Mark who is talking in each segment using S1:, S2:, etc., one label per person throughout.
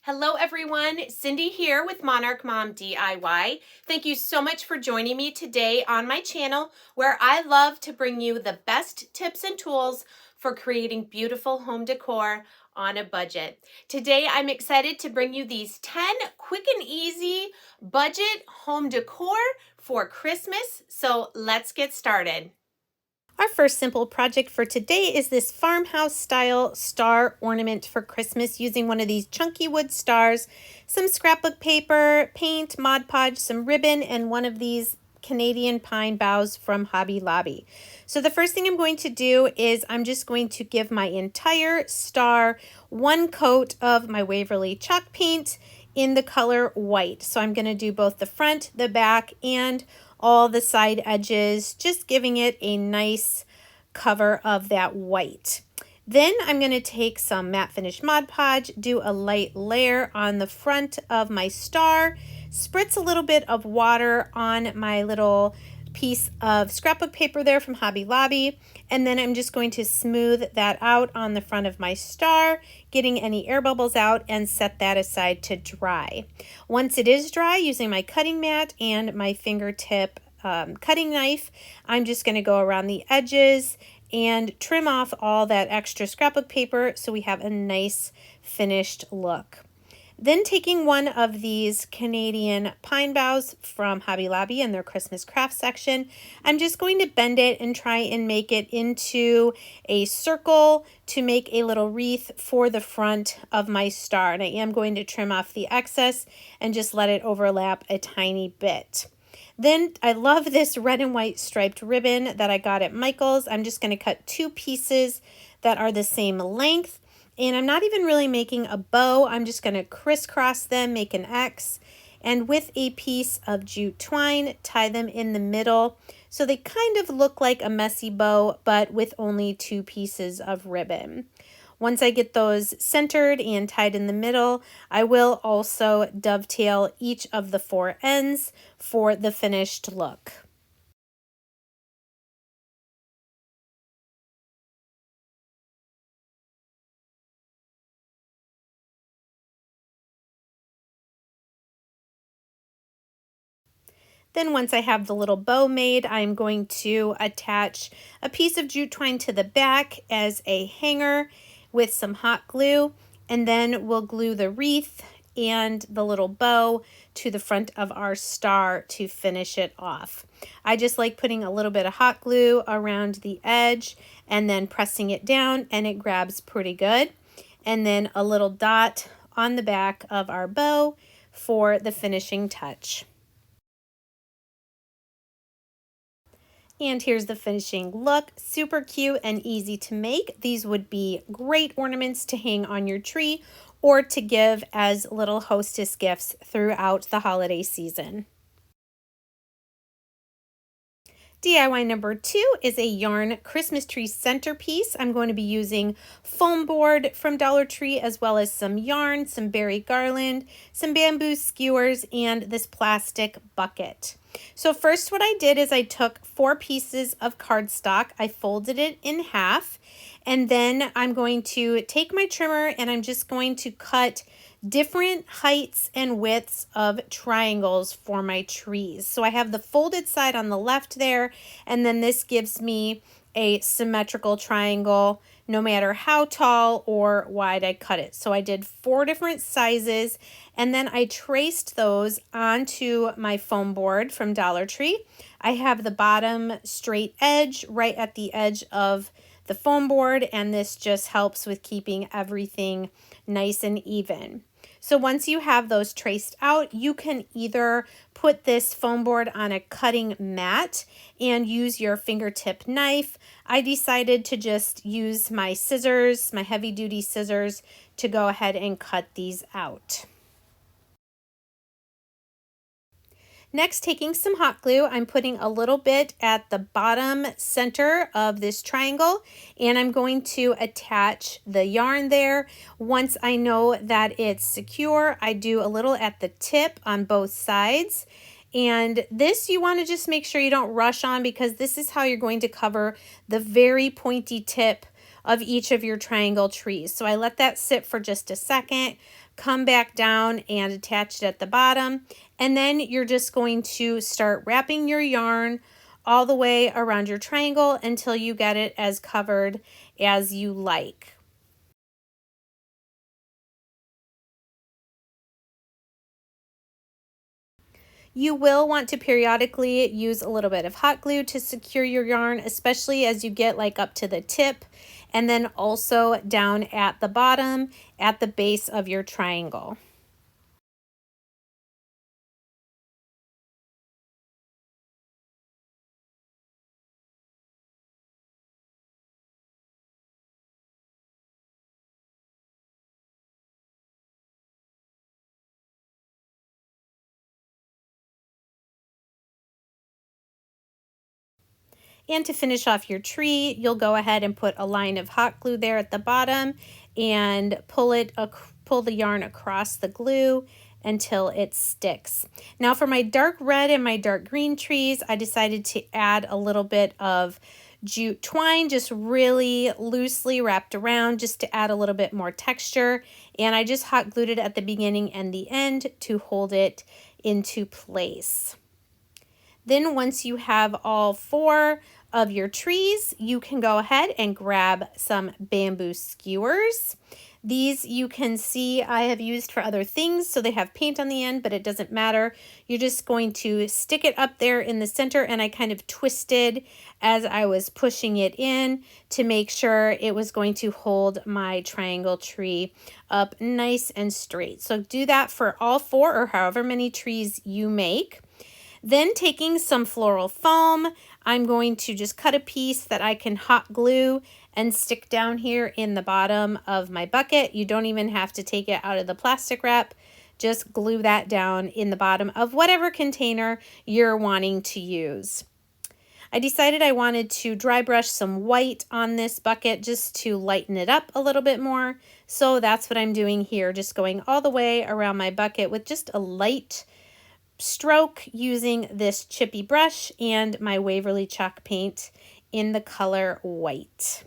S1: Hello everyone, Cindy here with Monarch Mom DIY. Thank you so much for joining me today on my channel where I love to bring you the best tips and tools for creating beautiful home decor on a budget. Today I'm excited to bring you these 10 quick and easy budget home decor for Christmas. So let's get started. Our first simple project for today is this farmhouse style star ornament for Christmas using one of these chunky wood stars, some scrapbook paper, paint, Mod Podge, some ribbon, and one of these Canadian pine boughs from Hobby Lobby. So the first thing I'm going to do is I'm just going to give my entire star one coat of my Waverly chalk paint in the color white. So I'm going to do both the front, the back, and all the side edges, just giving it a nice cover of that white. Then I'm going to take some matte finish Mod Podge, do a light layer on the front of my star, spritz a little bit of water on my little piece of scrapbook paper there from Hobby Lobby, and then I'm just going to smooth that out on the front of my star, getting any air bubbles out, and set that aside to dry. Once it is dry, using my cutting mat and my fingertip cutting knife, I'm just going to go around the edges and trim off all that extra scrapbook paper so we have a nice finished look. Then taking one of these Canadian pine boughs from Hobby Lobby in their Christmas craft section, I'm just going to bend it and try and make it into a circle to make a little wreath for the front of my star. And I am going to trim off the excess and just let it overlap a tiny bit. Then I love this red and white striped ribbon that I got at Michael's. I'm just going to cut two pieces that are the same length. And I'm not even really making a bow. I'm just going to crisscross them, make an X, and with a piece of jute twine, tie them in the middle. So they kind of look like a messy bow, but with only two pieces of ribbon. Once I get those centered and tied in the middle, I will also dovetail each of the four ends for the finished look. Then once I have the little bow made, I'm going to attach a piece of jute twine to the back as a hanger with some hot glue, and then we'll glue the wreath and the little bow to the front of our star to finish it off. I just like putting a little bit of hot glue around the edge and then pressing it down, and it grabs pretty good. And then a little dot on the back of our bow for the finishing touch. And here's the finishing look. Super cute and easy to make. These would be great ornaments to hang on your tree or to give as little hostess gifts throughout the holiday season. DIY number 2 is a yarn Christmas tree centerpiece. I'm going to be using foam board from Dollar Tree, as well as some yarn, some berry garland, some bamboo skewers, and this plastic bucket. So first what I did is I took 4 pieces of cardstock, I folded it in half, and then I'm going to take my trimmer and I'm just going to cut different heights and widths of triangles for my trees. So I have the folded side on the left there, and then this gives me a symmetrical triangle no matter how tall or wide I cut it. So I did 4 different sizes, and then I traced those onto my foam board from Dollar Tree. I have the bottom straight edge right at the edge of the foam board, and this just helps with keeping everything nice and even. So once you have those traced out, you can either put this foam board on a cutting mat and use your fingertip knife. I decided to just use my scissors, my heavy duty scissors, to go ahead and cut these out. Next, taking some hot glue, I'm putting a little bit at the bottom center of this triangle, and I'm going to attach the yarn there. Once I know that it's secure, I do a little at the tip on both sides. And this you want to just make sure you don't rush on, because this is how you're going to cover the very pointy tip of each of your triangle trees. So I let that sit for just a second, come back down and attach it at the bottom. And then you're just going to start wrapping your yarn all the way around your triangle until you get it as covered as you like. You will want to periodically use a little bit of hot glue to secure your yarn, especially as you get like up to the tip, and then also down at the bottom at the base of your triangle. And to finish off your tree, you'll go ahead and put a line of hot glue there at the bottom and pull the yarn across the glue until it sticks. Now for my dark red and my dark green trees, I decided to add a little bit of jute twine, just really loosely wrapped around, just to add a little bit more texture. And I just hot glued it at the beginning and the end to hold it into place. Then once you have all 4 of your trees, you can go ahead and grab some bamboo skewers. These you can see I have used for other things, so they have paint on the end, but it doesn't matter. You're just going to stick it up there in the center, and I kind of twisted as I was pushing it in to make sure it was going to hold my triangle tree up nice and straight. So do that for all 4 or however many trees you make. Then taking some floral foam, I'm going to just cut a piece that I can hot glue and stick down here in the bottom of my bucket. You don't even have to take it out of the plastic wrap. Just glue that down in the bottom of whatever container you're wanting to use. I decided I wanted to dry brush some white on this bucket just to lighten it up a little bit more. So that's what I'm doing here, just going all the way around my bucket with just a light stroke using this chippy brush and my Waverly chalk paint in the color white.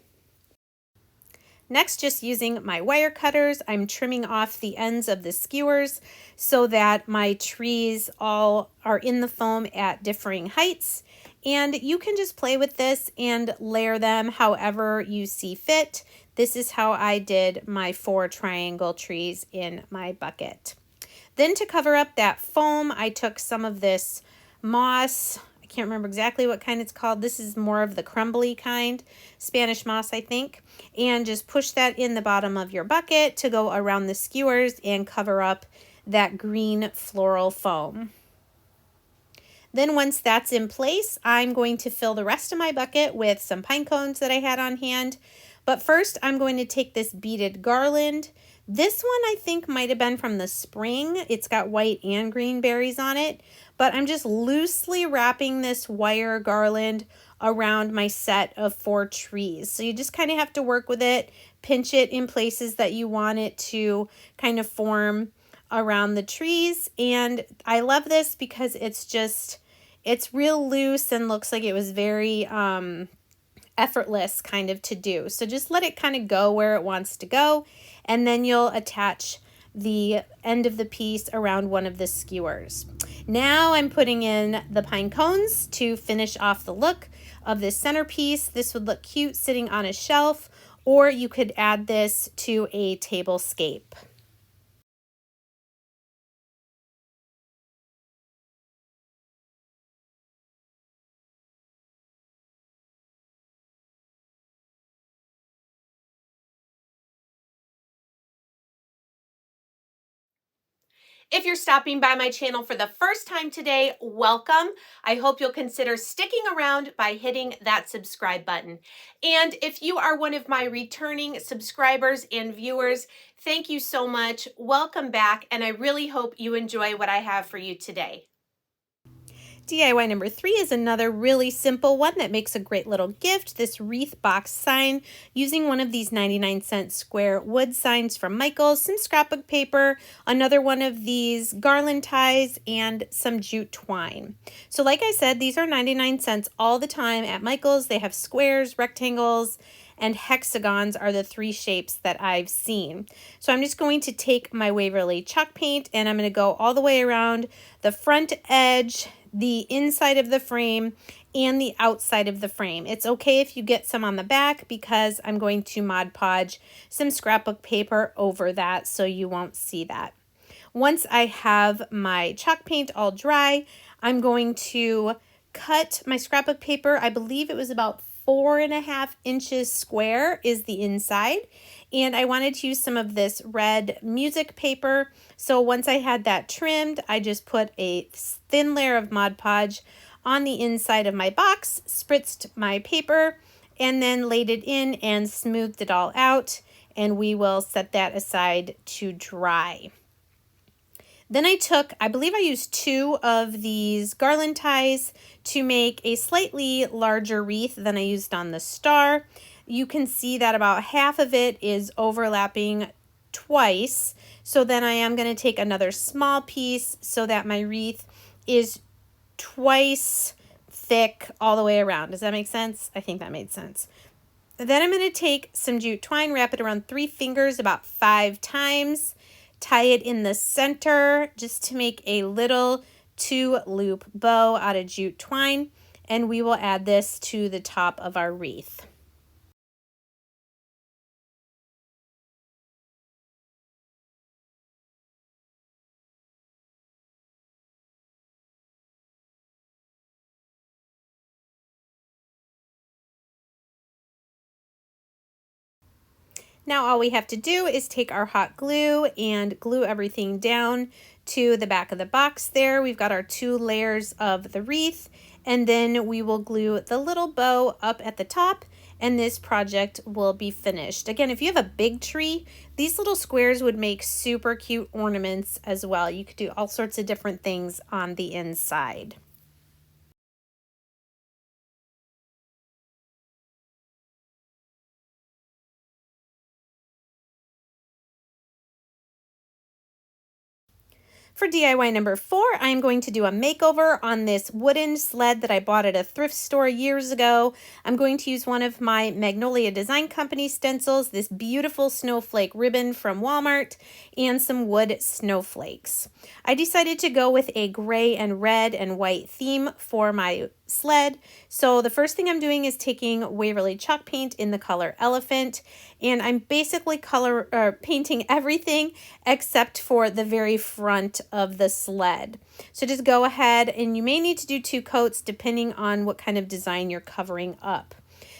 S1: Next, just using my wire cutters, I'm trimming off the ends of the skewers so that my trees all are in the foam at differing heights. And you can just play with this and layer them however you see fit. This is how I did my 4 triangle trees in my bucket. Then to cover up that foam, I took some of this moss. I can't remember exactly what kind it's called. This is more of the crumbly kind, Spanish moss, I think. And just push that in the bottom of your bucket to go around the skewers and cover up that green floral foam. Then once that's in place, I'm going to fill the rest of my bucket with some pine cones that I had on hand. But first, I'm going to take this beaded garland. This one I think might have been from the spring. It's got white and green berries on it, but I'm just loosely wrapping this wire garland around my set of 4 trees. So you just kind of have to work with it, pinch it in places that you want it to kind of form around the trees. And I love this because it's real loose and looks like it was very effortless kind of to do. So just let it kind of go where it wants to go, and then you'll attach the end of the piece around one of the skewers. Now I'm putting in the pine cones to finish off the look of this centerpiece. This would look cute sitting on a shelf, or you could add this to a table scape. If you're stopping by my channel for the first time today, welcome. I hope you'll consider sticking around by hitting that subscribe button. And if you are one of my returning subscribers and viewers, thank you so much. Welcome back, and I really hope you enjoy what I have for you today. DIY number 3 is another really simple one that makes a great little gift. This wreath box sign using one of these 99-cent square wood signs from Michaels, some scrapbook paper, another one of these garland ties, and some jute twine. So like I said, these are 99 cents all the time at Michaels. They have squares, rectangles, and hexagons are the 3 shapes that I've seen. So I'm just going to take my Waverly chalk paint and I'm going to go all the way around the front edge, the inside of the frame, and the outside of the frame. It's okay if you get some on the back because I'm going to Mod Podge some scrapbook paper over that so you won't see that. Once I have my chalk paint all dry, I'm going to cut my scrapbook paper. I believe it was about 4.5 inches square is the inside. And I wanted to use some of this red music paper. So once I had that trimmed, I just put a thin layer of Mod Podge on the inside of my box, spritzed my paper, and then laid it in and smoothed it all out. And we will set that aside to dry. Then I believe I used 2 of these garland ties to make a slightly larger wreath than I used on the star. You can see that about half of it is overlapping twice. So then I am going to take another small piece so that my wreath is twice thick all the way around. Does that make sense? I think that made sense. Then I'm going to take some jute twine, wrap it around 3 fingers about 5 times. Tie it in the center just to make a little 2-loop bow out of jute twine, and we will add this to the top of our wreath. Now all we have to do is take our hot glue and glue everything down to the back of the box there. We've got our 2 layers of the wreath, and then we will glue the little bow up at the top, and this project will be finished. Again, if you have a big tree, these little squares would make super cute ornaments as well. You could do all sorts of different things on the inside. For DIY number 4, I'm going to do a makeover on this wooden sled that I bought at a thrift store years ago. I'm going to use one of my Magnolia Design Company stencils, this beautiful snowflake ribbon from Walmart, and some wood snowflakes. I decided to go with a gray and red and white theme for my sled. So the first thing I'm doing is taking Waverly chalk paint in the color Elephant, and I'm basically painting everything except for the very front of the sled. So just go ahead, and you may need to do 2 coats depending on what kind of design you're covering up.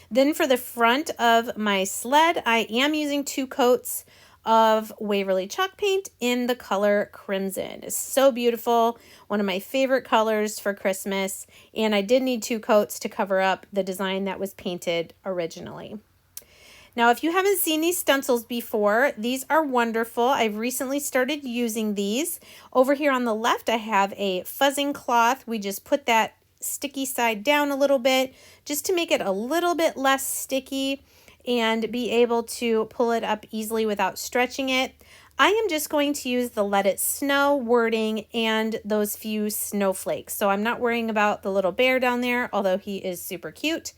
S1: Then for the front of my sled, I am using 2 coats of Waverly chalk paint in the color Crimson. It's so beautiful, one of my favorite colors for Christmas, and I did need 2 coats to cover up the design that was painted originally. Now, if you haven't seen these stencils before, these are wonderful. I've recently started using these. Over here on the left, I have a fuzzing cloth. We just put that sticky side down a little bit just to make it a little bit less sticky and be able to pull it up easily without stretching it. I am just going to use the Let It Snow wording and those few snowflakes. So I'm not worrying about the little bear down there, although he is super cute.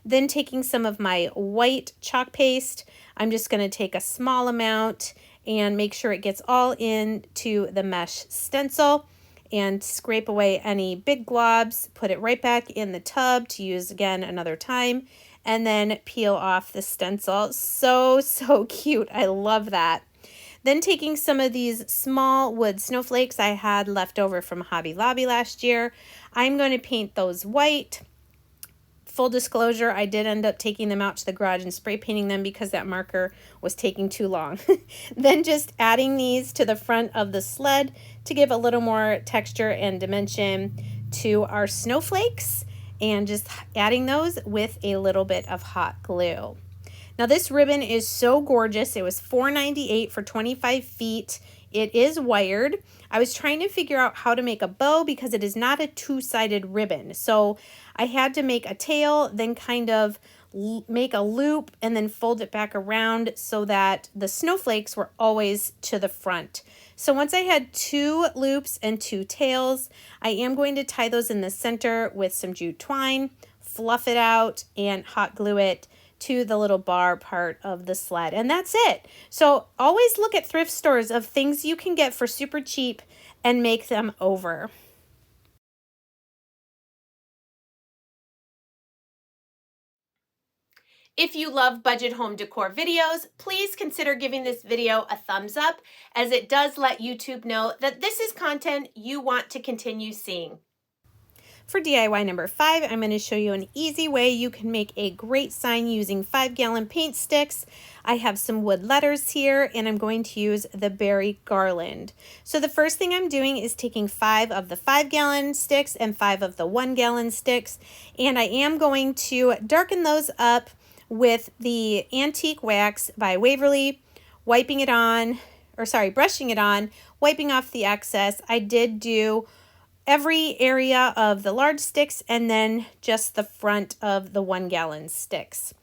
S1: Then taking some of my white chalk paste, I'm just going to take a small amount and make sure it gets all into the mesh stencil and scrape away any big globs, put it right back in the tub to use again another time, and then peel off the stencil. So cute. I love that. Then taking some of these small wood snowflakes I had left over from Hobby Lobby last year, I'm going to paint those white. Full disclosure, I did end up taking them out to the garage and spray painting them because that marker was taking too long. Then just adding these to the front of the sled to give a little more texture and dimension to our snowflakes, and just adding those with a little bit of hot glue. Now this ribbon is so gorgeous. It was $4.98 for 25 feet. It is wired. I was trying to figure out how to make a bow because it is not a 2-sided ribbon. So I had to make a tail, then kind of make a loop and then fold it back around so that the snowflakes were always to the front. So once I had 2 loops and 2 tails, I am going to tie those in the center with some jute twine, fluff it out, and hot glue it to the little bar part of the sled. And that's it. So always look at thrift stores of things you can get for super cheap and make them over. If you love budget home decor videos, please consider giving this video a thumbs up, as it does let YouTube know that this is content you want to continue seeing. For DIY number 5, I'm going to show you an easy way you can make a great sign using 5-gallon paint sticks. I have some wood letters here, and I'm going to use the berry garland. So the first thing I'm doing is taking 5 of the 5-gallon sticks and 5 of the 1-gallon sticks, and I am going to darken those up with the Antique Wax by Waverly, brushing it on, wiping off the excess. I did do every area of the large sticks and then just the front of the 1-gallon sticks.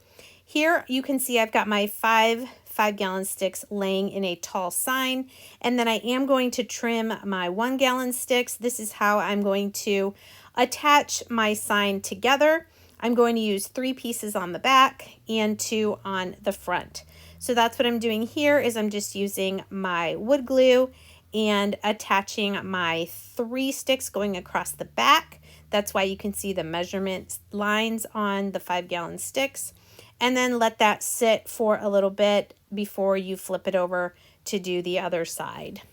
S1: Here you can see I've got my 5-gallon sticks laying in a tall sign, and then I am going to trim my 1-gallon sticks. This is how I'm going to attach my sign together. I'm going to use 3 pieces on the back and 2 on the front. So that's what I'm doing here, is I'm just using my wood glue and attaching my 3 sticks going across the back. That's why you can see the measurement lines on the 5-gallon sticks. And then let that sit for a little bit before you flip it over to do the other side.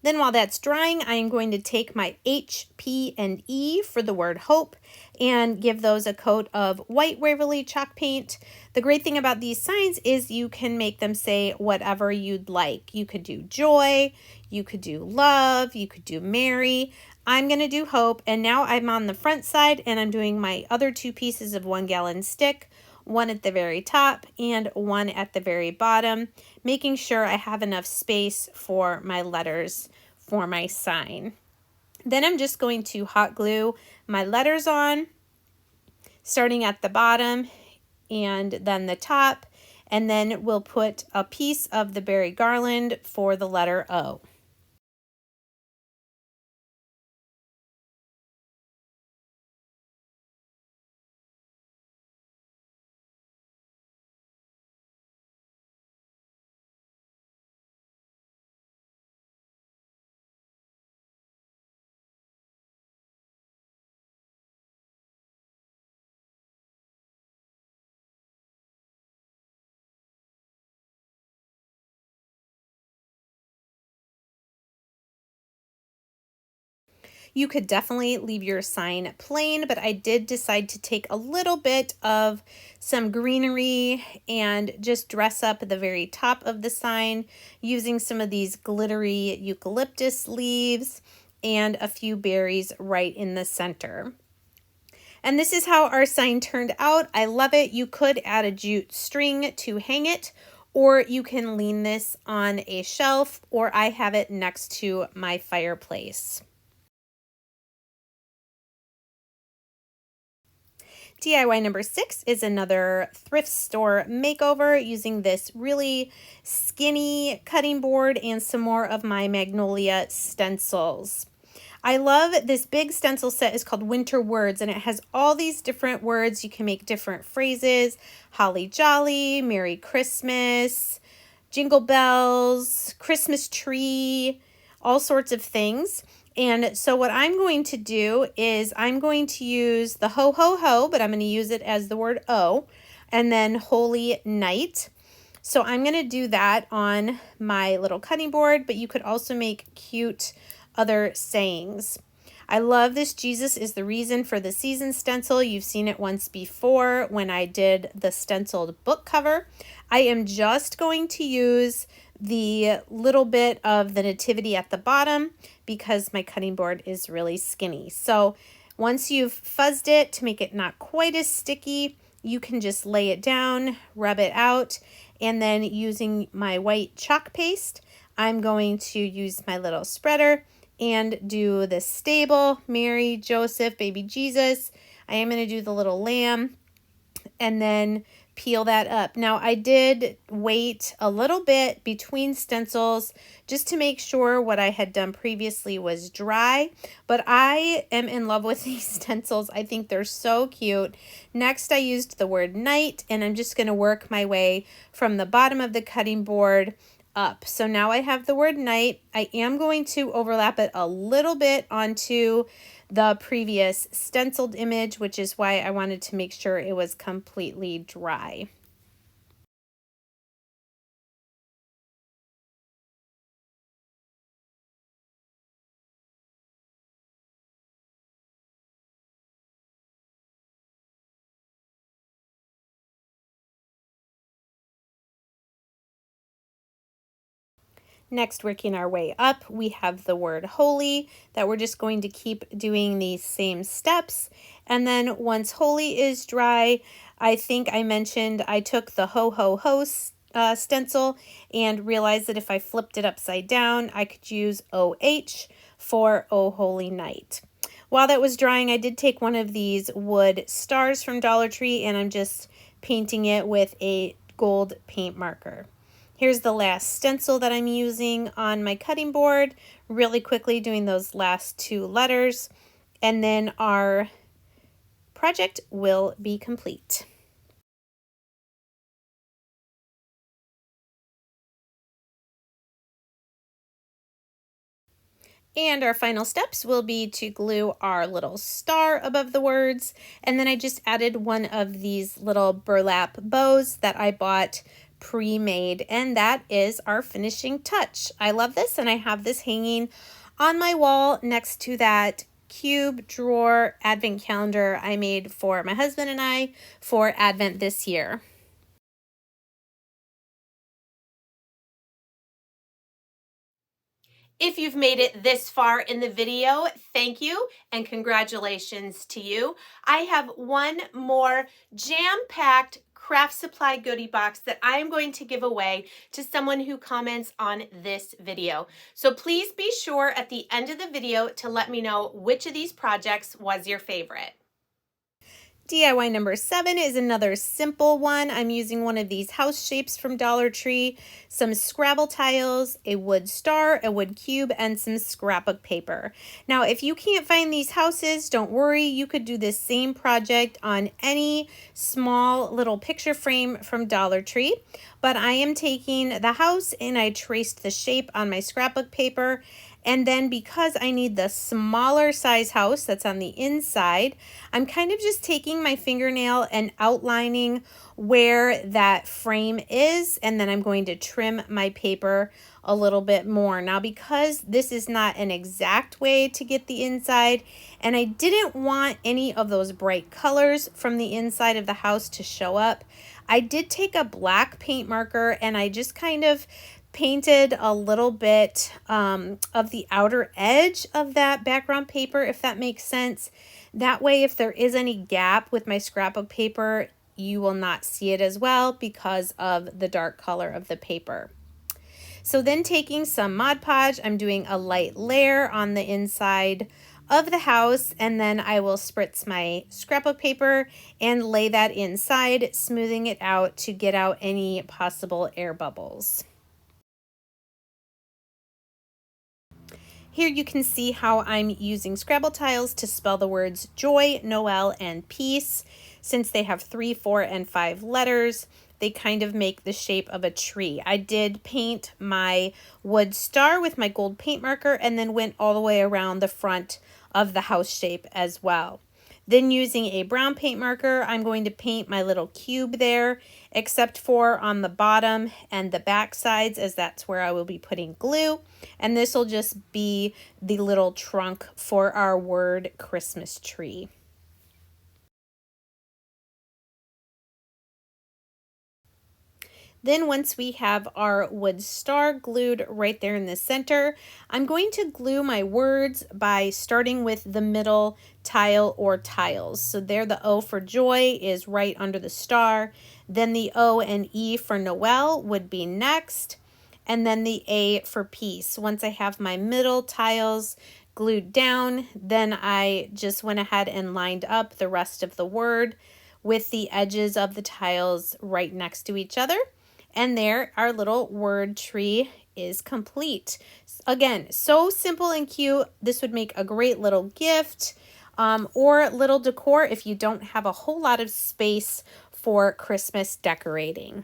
S1: Then while that's drying, I am going to take my H, P, and E for the word hope and give those a coat of white Waverly chalk paint. The great thing about these signs is you can make them say whatever you'd like. You could do joy, you could do love, you could do Mary. I'm going to do hope, and now I'm on the front side and I'm doing my other 2 pieces of 1-gallon stick, one at the very top and one at the very bottom, making sure I have enough space for my letters for my sign. Then I'm just going to hot glue my letters on, starting at the bottom and then the top, and then we'll put a piece of the berry garland for the letter O. You could definitely leave your sign plain, but I did decide to take a little bit of some greenery and just dress up the very top of the sign using some of these glittery eucalyptus leaves and a few berries right in the center. And this is how our sign turned out. I love it. You could add a jute string to hang it, or you can lean this on a shelf, or I have it next to my fireplace. DIY number 6 is another thrift store makeover using this really skinny cutting board and some more of my Magnolia stencils. I love this big stencil set. Is called Winter Words, and it has all these different words. You can make different phrases: holly jolly, Merry Christmas, jingle bells, Christmas tree, all sorts of things. And so what I'm going to do is I'm going to use the ho ho ho, but I'm going to use it as the word O, and then holy night. So I'm going to do that on my little cutting board, but you could also make cute other sayings. I love this Jesus is the reason for the season stencil. You've seen it once before when I did the stenciled book cover. I am just going to use the little bit of the nativity at the bottom because my cutting board is really skinny. So once you've fuzzed it to make it not quite as sticky, you can just lay it down, rub it out, and then using my white chalk paste, I'm going to use my little spreader and do the stable, Mary, Joseph, baby Jesus. I am going to do the little lamb and then peel that up. Now I did wait a little bit between stencils just to make sure what I had done previously was dry, but I am in love with these stencils. I think they're so cute. Next I used the word night, and I'm just going to work my way from the bottom of the cutting board up. So now I have the word night. I am going to overlap it a little bit onto the previous stenciled image, which is why I wanted to make sure it was completely dry. Next, working our way up, we have the word holy that we're just going to keep doing these same steps. And then once holy is dry, I think I mentioned I took the ho ho ho stencil and realized that if I flipped it upside down, I could use OH for Oh Holy Night. While that was drying, I did take one of these wood stars from Dollar Tree, and I'm just painting it with a gold paint marker. Here's the last stencil that I'm using on my cutting board, really quickly doing those last two letters, and then our project will be complete. And our final steps will be to glue our little star above the words. And then I just added one of these little burlap bows that I bought pre-made, and that is our finishing touch. I love this, and I have this hanging on my wall next to that cube drawer advent calendar I made for my husband and I for Advent this year. If you've made it this far in the video, thank you and congratulations to you. I have one more jam-packed craft supply goodie box that I am going to give away to someone who comments on this video. So please be sure at the end of the video to let me know which of these projects was your favorite. DIY number 7 is another simple one. I'm using one of these house shapes from Dollar Tree, some Scrabble tiles, a wood star, a wood cube, and some scrapbook paper. Now, if you can't find these houses, don't worry. You could do this same project on any small little picture frame from Dollar Tree. But I am taking the house and I traced the shape on my scrapbook paper. And then because I need the smaller size house that's on the inside, I'm kind of just taking my fingernail and outlining where that frame is, and then I'm going to trim my paper a little bit more. Now, because this is not an exact way to get the inside, and I didn't want any of those bright colors from the inside of the house to show up, I did take a black paint marker and I just kind of painted a little bit of the outer edge of that background paper, if that makes sense. That way, if there is any gap with my scrapbook paper, you will not see it as well because of the dark color of the paper. So then taking some Mod Podge, I'm doing a light layer on the inside of the house, and then I will spritz my scrapbook paper and lay that inside, smoothing it out to get out any possible air bubbles. Here you can see how I'm using Scrabble tiles to spell the words joy, Noel, and peace. Since they have 3, 4, and 5 letters, they kind of make the shape of a tree. I did paint my wood star with my gold paint marker and then went all the way around the front of the house shape as well. Then using a brown paint marker, I'm going to paint my little cube there, except for on the bottom and the back sides, as that's where I will be putting glue. And this will just be the little trunk for our word Christmas tree. Then once we have our wood star glued right there in the center, I'm going to glue my words by starting with the middle tile or tiles. So there the O for joy is right under the star. Then the O and E for Noel would be next. And then the A for peace. Once I have my middle tiles glued down, then I just went ahead and lined up the rest of the word with the edges of the tiles right next to each other. And there, our little word tree is complete. Again, so simple and cute. This would make a great little gift or little decor if you don't have a whole lot of space for Christmas decorating.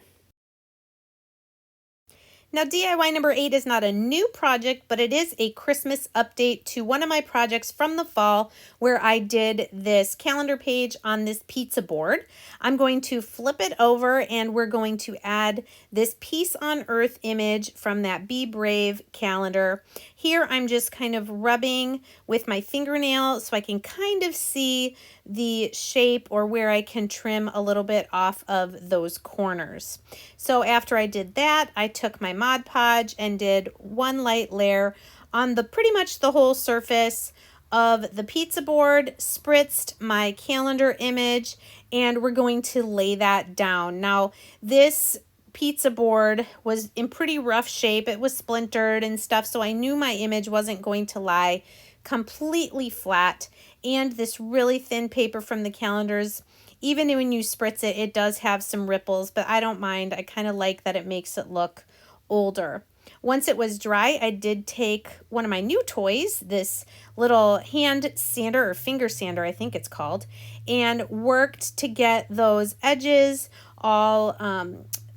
S1: Now, DIY number 8 is not a new project, but it is a Christmas update to one of my projects from the fall where I did this calendar page on this pizza board. I'm going to flip it over and we're going to add this Peace on Earth image from that Be Brave calendar. Here, I'm just kind of rubbing with my fingernail so I can kind of see the shape or where I can trim a little bit off of those corners. So after I did that, I took my Mod Podge and did one light layer on the pretty much the whole surface of the pizza board, spritzed my calendar image, and we're going to lay that down. Now, this pizza board was in pretty rough shape. It was splintered and stuff, so I knew my image wasn't going to lie completely flat. And this really thin paper from the calendars, even when you spritz it, it does have some ripples, but I don't mind. I kind of like that it makes it look older. Once it was dry, I did take one of my new toys, this little hand sander or finger sander, I think it's called, and worked to get those edges all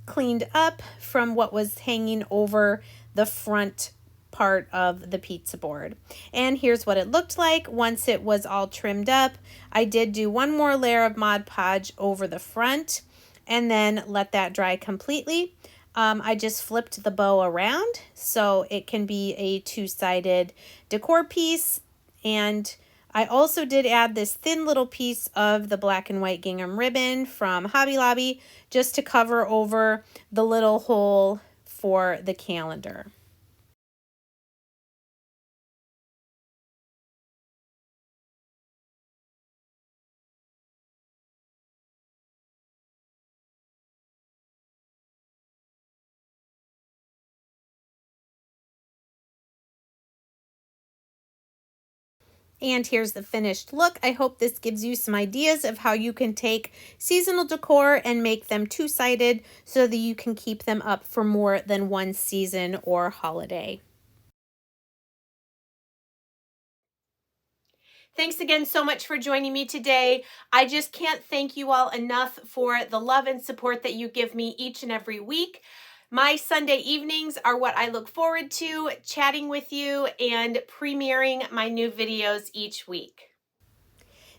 S1: cleaned up from what was hanging over the front part of the pizza board. And here's what it looked like once it was all trimmed up. I did do one more layer of Mod Podge over the front and then let that dry completely. I just flipped the bow around so it can be a two-sided decor piece, and I also did add this thin little piece of the black and white gingham ribbon from Hobby Lobby just to cover over the little hole for the calendar. And here's the finished look. I hope this gives you some ideas of how you can take seasonal decor and make them two-sided so that you can keep them up for more than one season or holiday. Thanks again so much for joining me today. I just can't thank you all enough for the love and support that you give me each and every week. My Sunday evenings are what I look forward to, chatting with you and premiering my new videos each week.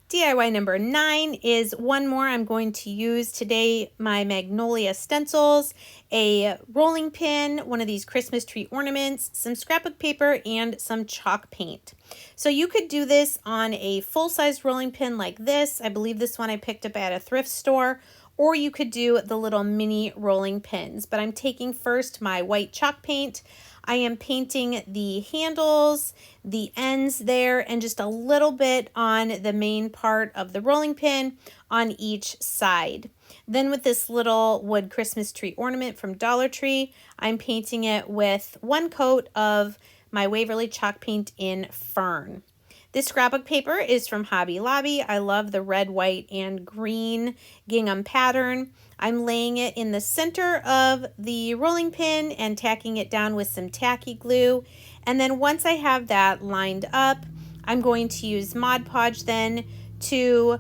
S1: DIY number 9 is one more I'm going to use today, my Magnolia stencils, a rolling pin, one of these Christmas tree ornaments, some scrapbook paper, and some chalk paint. So you could do this on a full-size rolling pin like this. I believe this one I picked up at a thrift store, or you could do the little mini rolling pins. But I'm taking first my white chalk paint. I am painting the handles, the ends there, and just a little bit on the main part of the rolling pin on each side. Then with this little wood Christmas tree ornament from Dollar Tree, I'm painting it with one coat of my Waverly chalk paint in Fern. This scrapbook paper is from Hobby Lobby. I love the red, white, and green gingham pattern. I'm laying it in the center of the rolling pin and tacking it down with some tacky glue. And then once I have that lined up, I'm going to use Mod Podge then to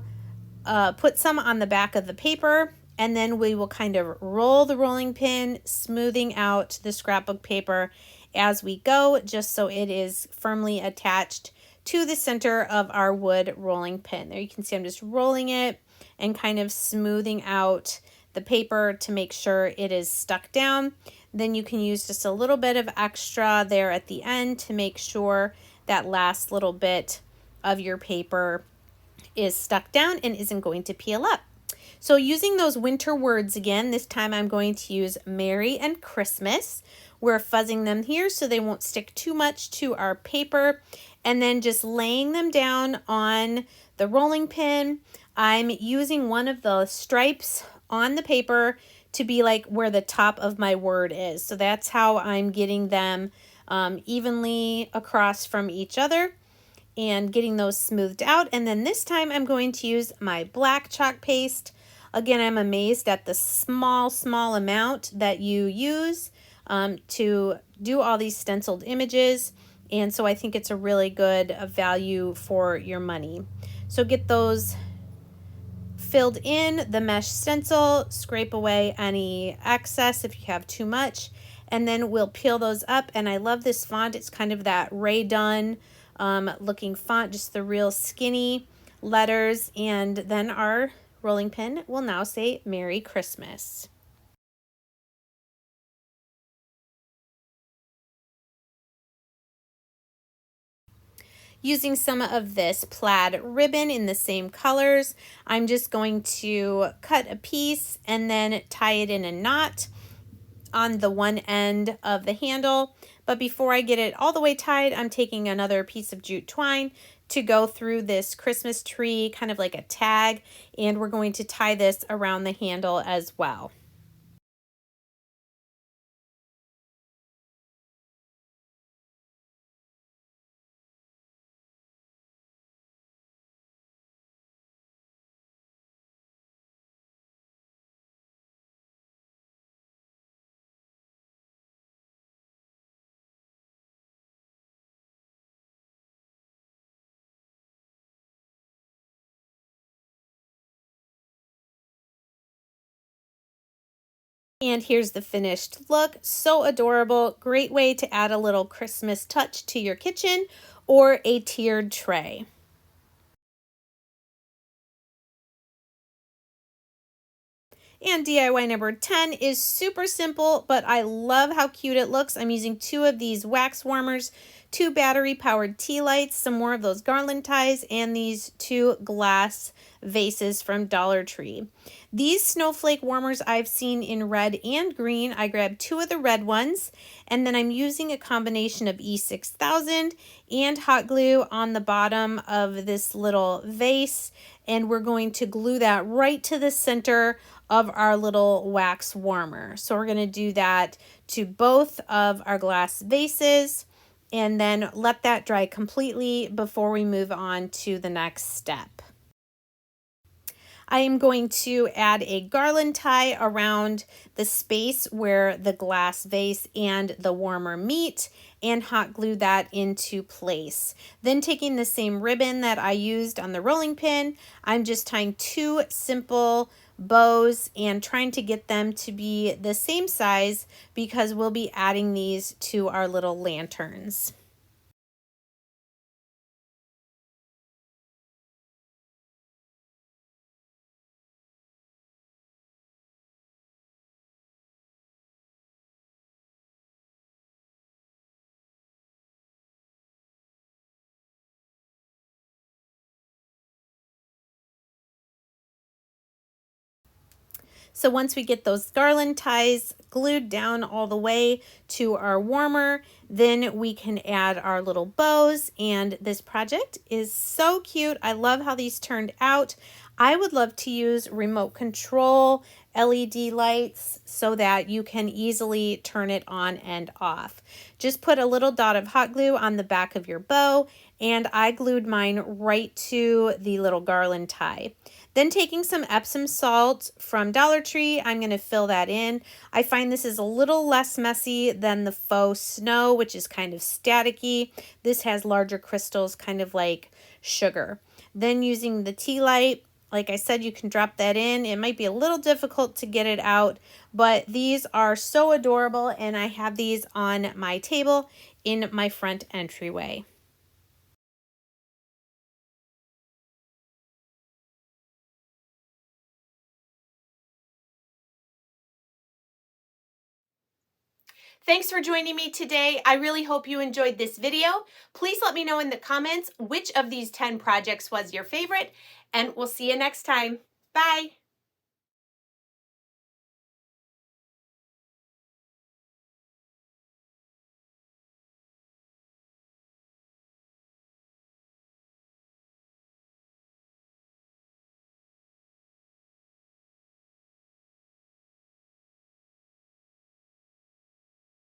S1: put some on the back of the paper, and then we will kind of roll the rolling pin, smoothing out the scrapbook paper as we go, just so it is firmly attached to the center of our wood rolling pin. There you can see I'm just rolling it and kind of smoothing out the paper to make sure it is stuck down. Then you can use just a little bit of extra there at the end to make sure that last little bit of your paper is stuck down and isn't going to peel up. So using those winter words again, this time I'm going to use Merry and Christmas. We're fuzzing them here so they won't stick too much to our paper, and then just laying them down on the rolling pin. I'm using one of the stripes on the paper to be like where the top of my word is. So that's how I'm getting them evenly across from each other and getting those smoothed out. And then this time I'm going to use my black chalk paste. Again, I'm amazed at the small amount that you use to do all these stenciled images. And so I think it's a really good value for your money. So get those filled in, the mesh stencil, scrape away any excess if you have too much, and then we'll peel those up. And I love this font. It's kind of that Ray Dunn looking font, just the real skinny letters. And then our rolling pin will now say Merry Christmas. Using some of this plaid ribbon in the same colors, I'm just going to cut a piece and then tie it in a knot on the one end of the handle. But before I get it all the way tied, I'm taking another piece of jute twine to go through this Christmas tree, kind of like a tag, and we're going to tie this around the handle as well. And here's the finished look. So adorable. Great way to add a little Christmas touch to your kitchen or a tiered tray. And DIY number 10 is super simple, but I love how cute it looks. I'm using 2 of these wax warmers, 2 battery-powered tea lights, some more of those garland ties, and these 2 glass vases from Dollar Tree. These snowflake warmers I've seen in red and green. I grabbed 2 of the red ones, and then I'm using a combination of E6000 and hot glue on the bottom of this little vase, and we're going to glue that right to the center of our little wax warmer. So we're going to do that to both of our glass vases and then let that dry completely before we move on to the next step. I am going to add a garland tie around the space where the glass vase and the warmer meet and hot glue that into place. Then taking the same ribbon that I used on the rolling pin, I'm just tying 2 simple bows and trying to get them to be the same size because we'll be adding these to our little lanterns. So once we get those garland ties glued down all the way to our warmer, then we can add our little bows, and this project is so cute. I love how these turned out. I would love to use remote control LED lights so that you can easily turn it on and off. Just put a little dot of hot glue on the back of your bow, and I glued mine right to the little garland tie. Then taking some Epsom salt from Dollar Tree, I'm going to fill that in. I find this is a little less messy than the faux snow, which is kind of staticky. This has larger crystals, kind of like sugar. Then using the tea light, like I said, you can drop that in. It might be a little difficult to get it out, but these are so adorable, and I have these on my table in my front entryway. Thanks for joining me today. I really hope you enjoyed this video. Please let me know in the comments which of these 10 projects was your favorite, and we'll see you next time. Bye.